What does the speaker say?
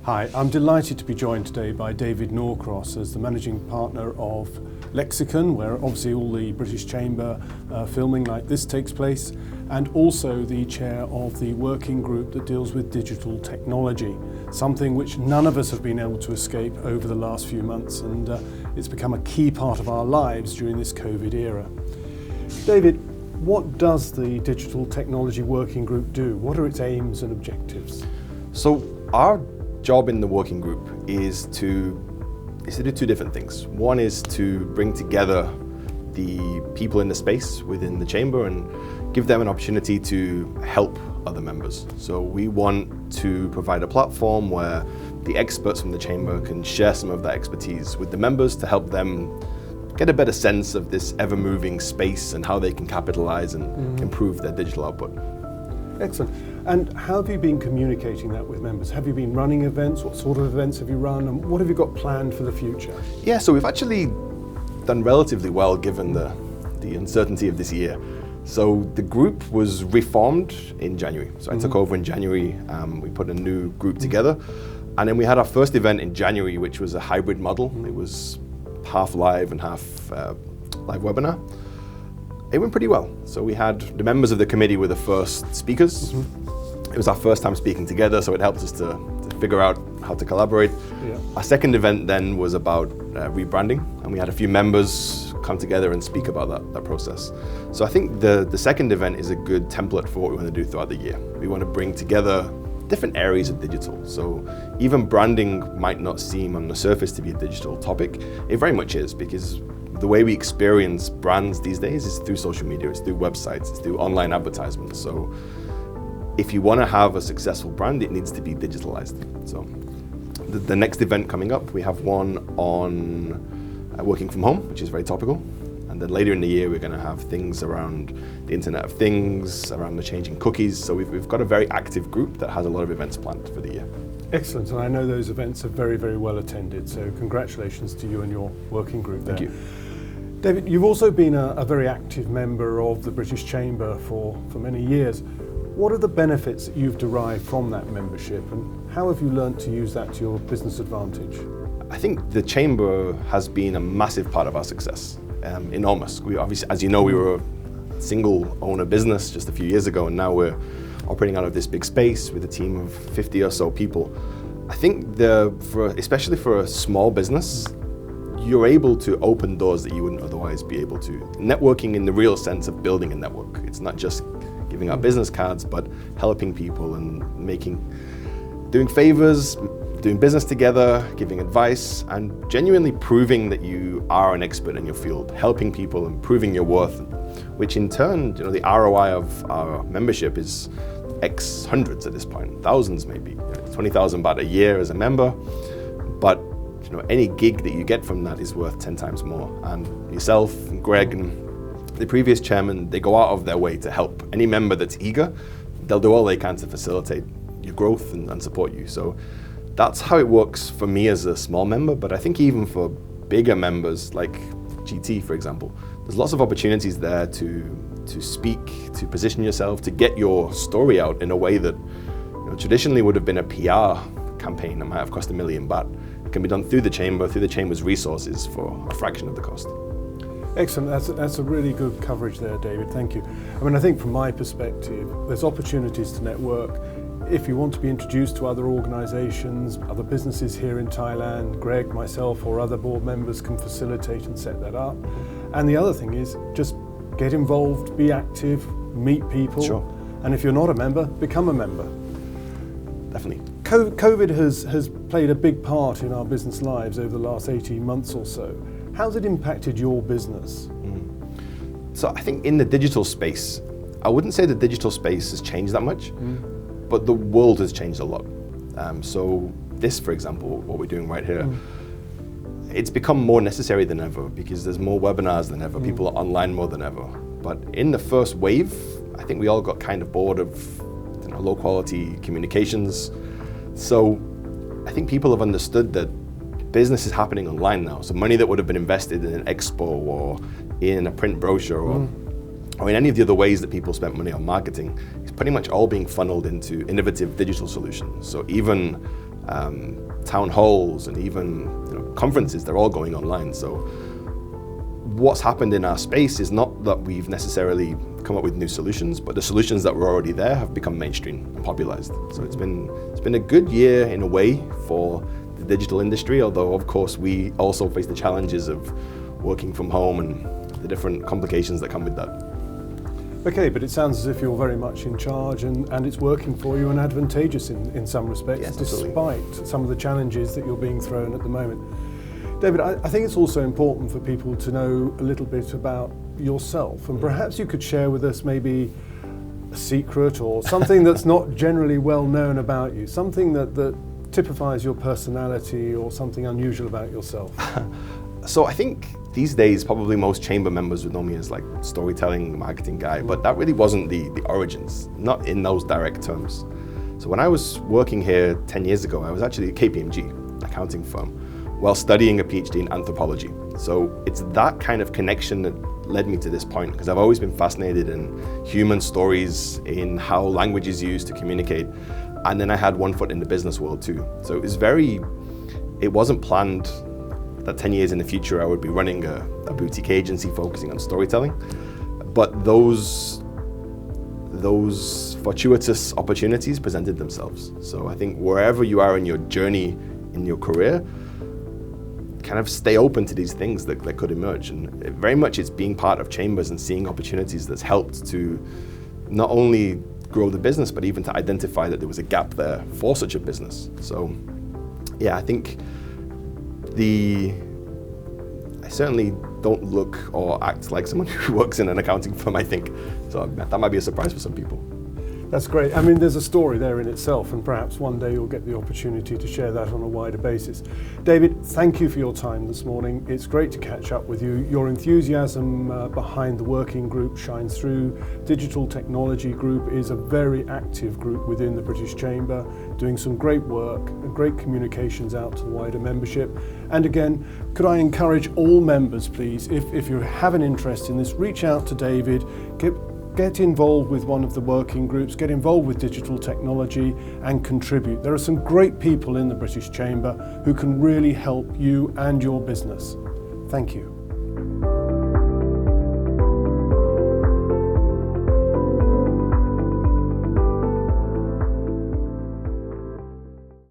Hi, I'm delighted to be joined today by David Norcross as the Managing Partner of Lexicon, where obviously all the British Chamber filming like this takes place, and also the chair of the working group that deals with digital technology, something which none of us have been able to escape over the last few months, and it's become a key part of our lives during this COVID era. David, what does the Digital Technology Working Group do? What are its aims and objectives? So our job in the working group is to do two different things. One is to bring together the people in the space within the chamber and give them an opportunity to help other members. So we want to provide a platform where the experts from the chamber can share some of that expertise with the members to help them get a better sense of this ever-moving space and how they can capitalize and improve their digital output. Excellent. And how have you been communicating that with members? Have you been running events? What sort of events have you run? And what have you got planned for the future? Yeah, so we've actually done relatively well given the uncertainty of this year. So the group was reformed in January. So I took over in January, we put a new group together, and then we had our first event in January, which was a hybrid model. It was half live and half live webinar. It went pretty well. So we had the members of the committee were the first speakers. It was our first time speaking together, so it helped us to figure out how to collaborate. Yeah. Our second event then was about rebranding, and we had a few members come together and speak about that process. So I think the second event is a good template for what we want to do throughout the year. We want to bring together different areas of digital. So even branding might not seem on the surface to be a digital topic. It very much is, because the way we experience brands these days is through social media, it's through websites, it's through online advertisements. So if you want to have a successful brand, it needs to be digitalized. So the next event coming up, we have one on working from home, which is very topical. And then later in the year, we're going to have things around the Internet of Things, around the changing cookies. So we've got a very active group that has a lot of events planned for the year. Excellent, and I know those events are very, very well attended. So congratulations to you and your working group there. Thank you. David, you've also been a very active member of the British Chamber for many years. What are the benefits that you've derived from that membership, and how have you learned to use that to your business advantage? I think the Chamber has been a massive part of our success, enormous. We obviously, as you know, we were a single owner business just a few years ago, and now we're operating out of this big space with a team of 50 or so people. I think especially for a small business, you're able to open doors that you wouldn't otherwise be able to. Networking in the real sense of building a network. It's not just giving out business cards, but helping people and doing favors, doing business together, giving advice, and genuinely proving that you are an expert in your field, helping people and proving your worth, which in turn, the ROI of our membership is X hundreds at this point, thousands maybe, 20,000 baht a year as a member, but any gig that you get from that is worth 10 times more. And yourself and Greg and the previous chairman, they go out of their way to help any member that's eager. They'll do all they can to facilitate your growth and support you. So that's how it works for me as a small member, but I think even for bigger members like GT, for example, there's lots of opportunities there to speak, to position yourself, to get your story out in a way that traditionally would have been a PR campaign that might have cost 1 million baht. It can be done through the chamber's resources for a fraction of the cost. Excellent, that's a really good coverage there, David, thank you. I think from my perspective, there's opportunities to network. If you want to be introduced to other organisations, other businesses here in Thailand, Greg, myself or other board members can facilitate and set that up. And the other thing is just get involved, be active, meet people. Sure. And if you're not a member, become a member. Definitely. COVID has played a big part in our business lives over the last 18 months or so. How's it impacted your business? So I think in the digital space, I wouldn't say the digital space has changed that much, but the world has changed a lot. So this, for example, what we're doing right here, it's become more necessary than ever because there's more webinars than ever, people are online more than ever. But in the first wave, I think we all got kind of bored of low quality communications. So I think people have understood that business is happening online now. So money that would have been invested in an expo or in a print brochure or in any of the other ways that people spent money on marketing is pretty much all being funneled into innovative digital solutions. So even town halls, and even conferences, they're all going online. So what's happened in our space is not that we've necessarily come up with new solutions, but the solutions that were already there have become mainstream and popularized. So it's been a good year in a way for the digital industry, although of course we also face the challenges of working from home and the different complications that come with that. Okay, but it sounds as if you're very much in charge and it's working for you and advantageous in some respects, yes, despite some of the challenges that you're being thrown at the moment. David, I think it's also important for people to know a little bit about yourself, and perhaps you could share with us maybe a secret or something that's not generally well known about you, something that typifies your personality or something unusual about yourself. So I think these days probably most chamber members would know me as like storytelling, marketing guy, but that really wasn't the origins, not in those direct terms. So when I was working here 10 years ago, I was actually at KPMG, an accounting firm, while studying a PhD in anthropology. So it's that kind of connection that led me to this point, because I've always been fascinated in human stories, in how language is used to communicate. And then I had one foot in the business world too. So it wasn't planned that 10 years in the future I would be running a boutique agency focusing on storytelling. But those fortuitous opportunities presented themselves. So I think wherever you are in your journey, in your career, kind of stay open to these things that could emerge. And very much it's being part of chambers and seeing opportunities that's helped to not only grow the business, but even to identify that there was a gap there for such a business. So yeah, I think I certainly don't look or act like someone who works in an accounting firm, I think. So that might be a surprise for some people. That's great. I mean, there's a story there in itself, and perhaps one day you'll get the opportunity to share that on a wider basis. David, thank you for your time this morning. It's great to catch up with you. Your enthusiasm behind the working group shines through. Digital Technology Group is a very active group within the British Chamber, doing some great work, great communications out to the wider membership. And again, could I encourage all members, please, if you have an interest in this, reach out to David, get involved with one of the working groups, get involved with digital technology and contribute. There are some great people in the British Chamber who can really help you and your business. Thank you.